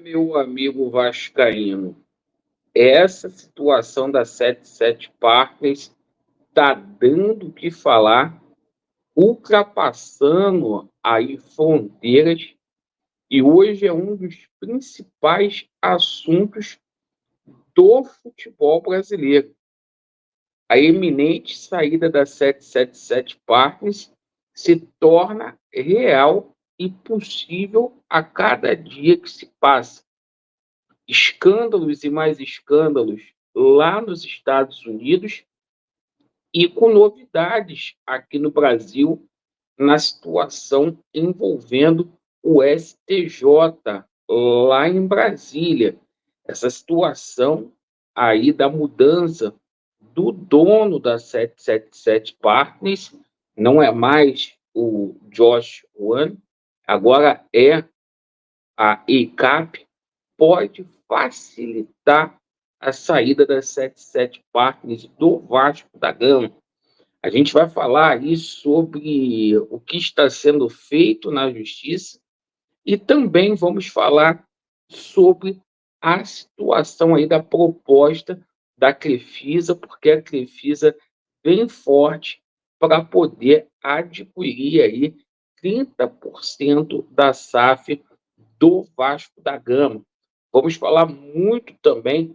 Meu amigo vascaíno, essa situação da 77 Partners está dando o que falar, ultrapassando aí fronteiras, e hoje é um dos principais assuntos do futebol brasileiro. A eminente saída da 777 Partners se torna real e possível a cada dia que se passa. Escândalos e mais escândalos lá nos Estados Unidos e com novidades aqui no Brasil na situação envolvendo o STJ lá em Brasília. Essa situação aí da mudança do dono da 777 Partners, não é mais o Josh Wan, agora é a ECAP, pode facilitar a saída das 77 Partners do Vasco da Gama. A gente vai falar aí sobre o que está sendo feito na justiça e também vamos falar sobre a situação aí da proposta da Crefisa, porque a Crefisa vem forte para poder adquirir aí 30% da SAF do Vasco da Gama. Vamos falar muito também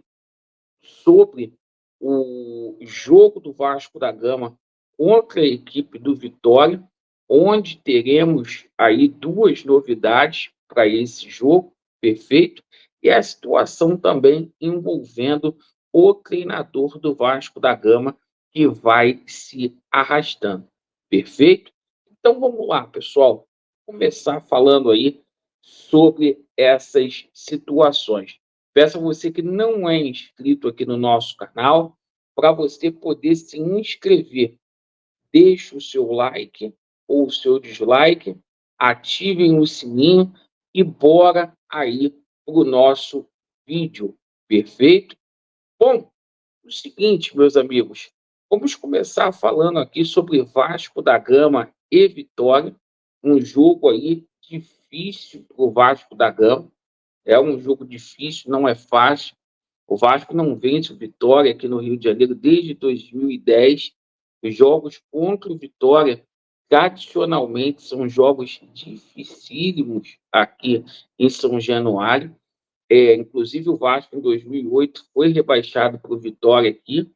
sobre o jogo do Vasco da Gama contra a equipe do Vitória, onde teremos aí duas novidades para esse jogo, perfeito, e a situação também envolvendo o treinador do Vasco da Gama, que vai se arrastando, perfeito? Então vamos lá, pessoal, começar falando aí sobre essas situações. Peço a você que não é inscrito aqui no nosso canal, para você poder se inscrever. Deixe o seu like ou o seu dislike, ativem o sininho e bora aí para o nosso vídeo, perfeito? Bom, o seguinte, meus amigos, vamos começar falando aqui sobre Vasco da Gama e Vitória, um jogo aí difícil para o Vasco da Gama, é um jogo difícil, não é fácil. O Vasco não vence o Vitória aqui no Rio de Janeiro desde 2010. Os jogos contra o Vitória, tradicionalmente, são jogos dificílimos aqui em São Januário. Inclusive, o Vasco, em 2008, foi rebaixado para o Vitória aqui.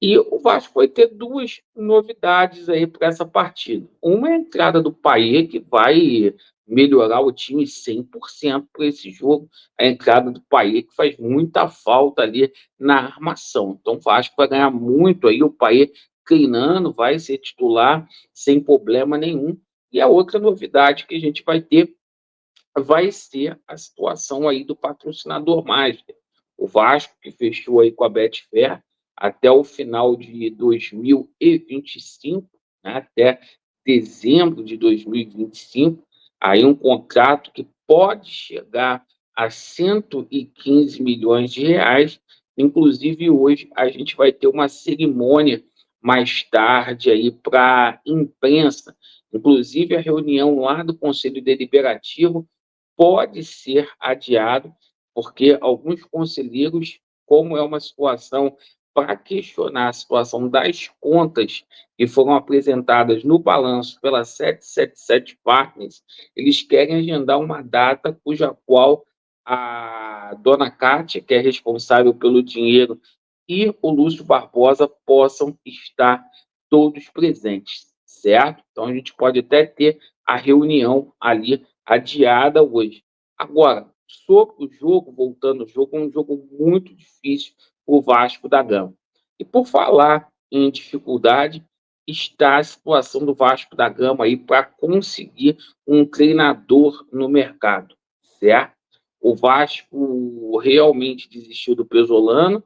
E o Vasco vai ter duas novidades aí para essa partida. Uma é a entrada do Payet, que vai melhorar o time 100% para esse jogo. A entrada do Payet, que faz muita falta ali na armação. Então o Vasco vai ganhar muito aí, o Payet treinando, vai ser titular sem problema nenhum. E a outra novidade que a gente vai ser a situação aí do patrocinador master. O Vasco, que fechou aí com a Betfair até o final de 2025, né, até dezembro de 2025, aí um contrato que pode chegar a 115 milhões de reais. Inclusive, hoje a gente vai ter uma cerimônia mais tarde aí para a imprensa. Inclusive, a reunião lá do Conselho Deliberativo pode ser adiado, porque alguns conselheiros, como é uma situação para questionar a situação das contas que foram apresentadas no balanço pela 777 Partners, eles querem agendar uma data cuja qual a dona Kátia, que é responsável pelo dinheiro, e o Lúcio Barbosa possam estar todos presentes, certo? Então a gente pode até ter a reunião ali adiada hoje. Agora, sobre o jogo, voltando ao jogo, é um jogo muito difícil para o Vasco da Gama. E por falar em dificuldade, está a situação do Vasco da Gama aí para conseguir um treinador no mercado, certo? O Vasco realmente desistiu do Pesolano,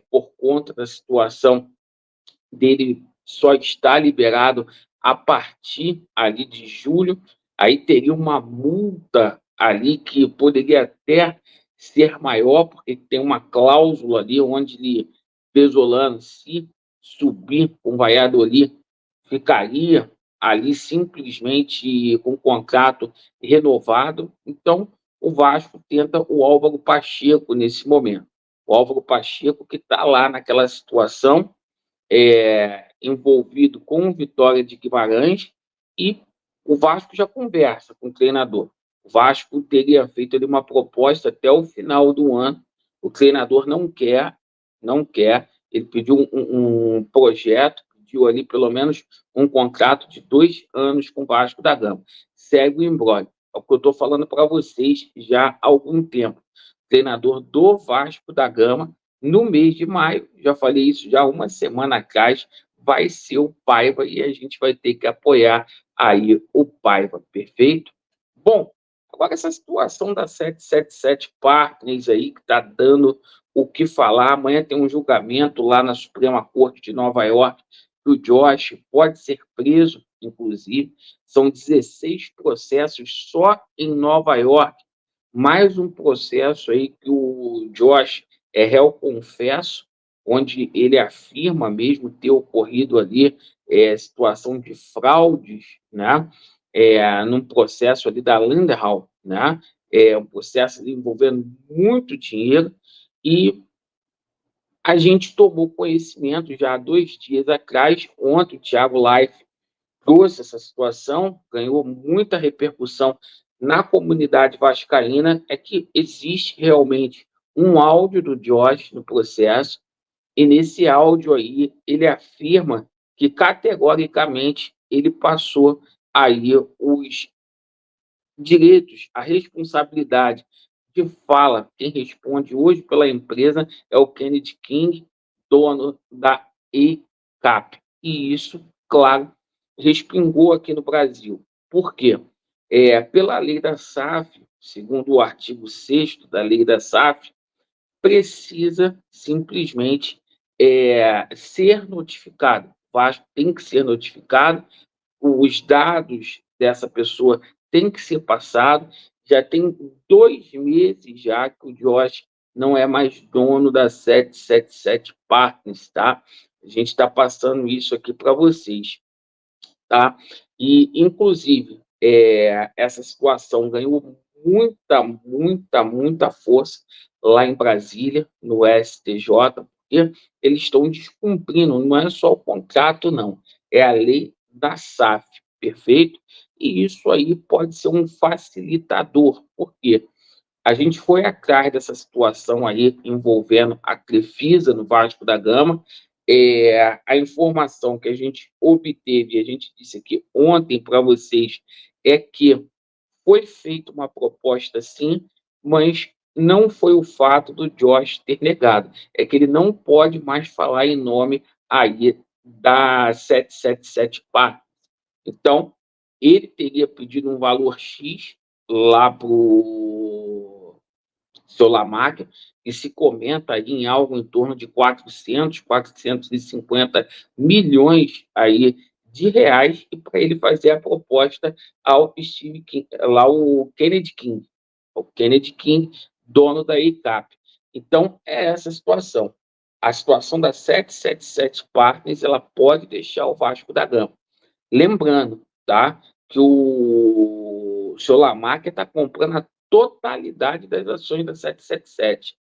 por conta da situação dele só está liberado a partir ali de julho, aí teria uma multa ali que poderia até ser maior, porque tem uma cláusula ali onde ele, Pesolano, se subir com o Valladolid, ficaria ali simplesmente com o contrato renovado. Então, o Vasco tenta o Álvaro Pacheco nesse momento. O Álvaro Pacheco que está lá naquela situação, envolvido com o Vitória de Guimarães, e o Vasco já conversa com o treinador. O Vasco teria feito ali uma proposta até o final do ano. O treinador não quer. Ele pediu um projeto, pediu ali pelo menos um contrato de 2 anos com o Vasco da Gama. Segue o imbróglio. É o que eu estou falando para vocês já há algum tempo. Treinador do Vasco da Gama, no mês de maio, já falei isso já uma semana atrás, vai ser o Paiva e a gente vai ter que apoiar aí o Paiva, perfeito? Bom, agora essa situação da 777 Partners aí, que está dando o que falar. Amanhã tem um julgamento lá na Suprema Corte de Nova York, que o Josh pode ser preso, inclusive. São 16 processos só em Nova York, mais um processo aí que o Josh é réu confesso, onde ele afirma mesmo ter ocorrido ali situação de fraudes, né? Num processo ali da Lindenhall, né? Um processo envolvendo muito dinheiro, e a gente tomou conhecimento já há 2 dias atrás. Ontem o Thiago Life trouxe essa situação, ganhou muita repercussão na comunidade vascaína, é que existe realmente um áudio do Josh no processo, e nesse áudio aí ele afirma que categoricamente ele passou aí os direitos, a responsabilidade de fala. Quem responde hoje pela empresa é o Kennedy King, dono da ECAP. E isso, claro, respingou aqui no Brasil. Por quê? Pela lei da SAF, segundo o artigo 6º da lei da SAF, precisa simplesmente ser notificado. O Vasco tem que ser notificado, os dados dessa pessoa têm que ser passados. Já tem 2 meses já que o Josh não é mais dono da 777 Partners, tá? A gente está passando isso aqui para vocês, tá? E, inclusive, essa situação ganhou muita força lá em Brasília, no STJ, porque eles estão descumprindo, não é só o contrato, não, é a lei da SAF, perfeito? E isso aí pode ser um facilitador, porque a gente foi atrás dessa situação aí envolvendo a Crefisa no Vasco da Gama. A informação que a gente obteve, a gente disse aqui ontem para vocês, é que foi feita uma proposta sim, mas não foi o fato do Josh ter negado, é que ele não pode mais falar em nome aí da 777 Par. Então, ele teria pedido um valor X lá para o seu Lamáquia, e se comenta aí em algo em torno de 450 milhões aí de reais, e para ele fazer a proposta ao Steve King, lá o Kennedy King, dono da ECAP. Então, é essa a situação. A situação da 777 Partners, ela pode deixar o Vasco da Gama. Lembrando, tá, que o seu Lamarck está comprando a totalidade das ações da 777,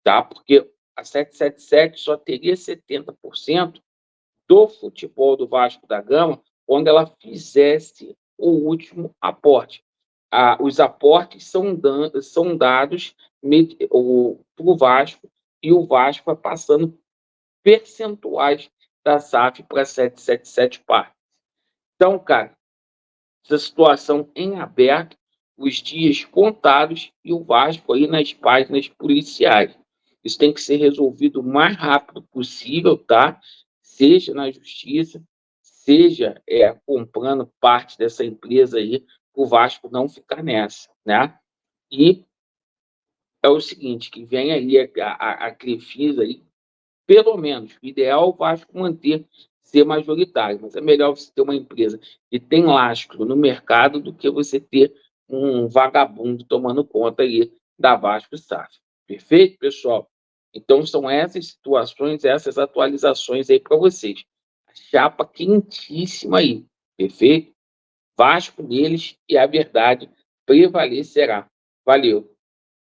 tá? Porque a 777 só teria 70% do futebol do Vasco da Gama quando ela fizesse o último aporte. Os aportes são dados para o Vasco, e o Vasco vai passando percentuais da SAF para 777 partes. Então, cara, essa situação em aberto, os dias contados, e o Vasco aí nas páginas policiais. Isso tem que ser resolvido o mais rápido possível, tá? Seja na justiça, seja comprando parte dessa empresa aí, o Vasco não ficar nessa, né? E é o seguinte, que vem aí a Crefisa aí, pelo menos, o ideal é o Vasco manter, ser majoritário, mas é melhor você ter uma empresa que tem lastro no mercado do que você ter um vagabundo tomando conta aí da Vasco SAF. Perfeito, pessoal? Então, são essas situações, essas atualizações aí para vocês. A chapa quentíssima aí, perfeito? Vasco neles, e a verdade prevalecerá. Valeu.